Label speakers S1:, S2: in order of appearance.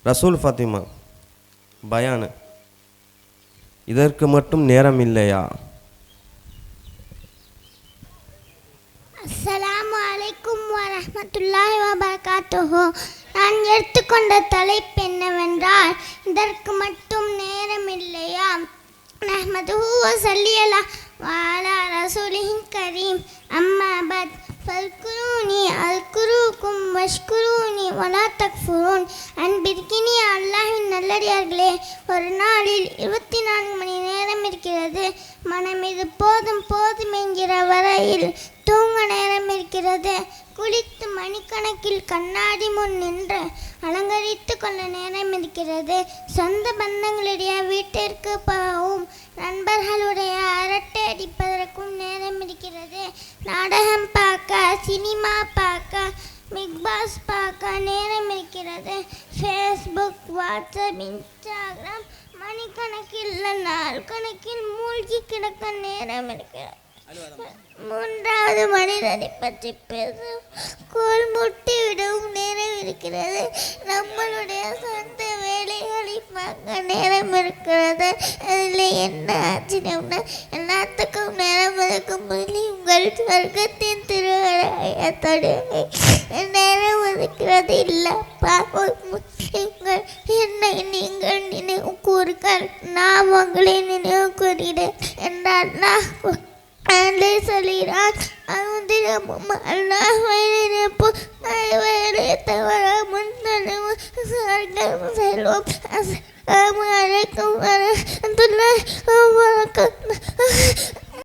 S1: ரசூல் ஃபாத்திமா பயானு, இதற்கு மட்டும் நேரம் இல்லையா?
S2: அஸ்ஸலாமு அலைக்கும் வரஹ்மத்துல்லாஹி வபரகாத்துஹு. நான் எடுத்துக்கொண்ட தலைப்பு என்னவென்றால், இதற்கு மட்டும் நேரம் இல்லையா? நஹ்மதுஹு வ ஸல்லி அலா வஅலா ரசூலிஹில் கரீம். அம்மா பத் ஃபல்குரூனி அல்குருக்கும் வஷ்குரூனி வலா தக்ஃபுரூன். அன்பிற்கினி அல்லாஹ்வின் நல்லடியார்களே, ஒரு நாளில் 24 மணி நேரம் இருக்கிறது. மனம் இது போதும் போதும் என்கிற வரையில் தூங்க நேரம் இருக்கிறது. குளித்து மணிக்கணக்கில் கண்ணாடி முன் நின்று அலங்கரித்து கொள்ள நேரம் இருக்கிறது. சொந்த பந்தங்களுடைய வீட்டிற்கு போகவும் நண்பர்களுடைய அரட்டை அடிப்பதற்கும் நேரம் இருக்கிறது. நாடகம் பார்க்க, சினிமா பார்க்க, பிக் பாஸ் பார்க்க நேரம் இருக்கிறது. ஃபேஸ்புக், வாட்ஸ்அப், இன்ஸ்டாகிராம் மணிக்கணக்கில் நாள் கணக்கில் மூழ்கி கிடக்க நேரம் இருக்கிறது. மூன்றாவது மனிதனை பற்றி பேச கோல் முட்டி விடவும் நேரம் இருக்கிறது. நம்மளுடைய சொந்த வேலைகளை பார்க்க நேரம் இருக்கிறது. அதில் என்ன ஆச்சரியம்னா, எல்லாத்துக்கும் நேரம் இருக்கும்போது உங்கள் சொர்க்கத்தின் திருவிழாத்தோடு நேரம் இருக்கிறது இல்லப்பா. நீங்கள் என்னை நீங்கள் நினைவு கூறுங்கள், நான் உங்களை நினைவு கூறுகிறேன் என்றால் சொல்கிறான். அனுதினமும் அல்லாஹ் நினைப்பு வேலை தவற முன்னெடுவு சொர்க்கம் செல்வோம். அஸ்ஸலாமு அலைக்கும் வரஹ்மத்துல்லாஹி வபரகாத்துஹு.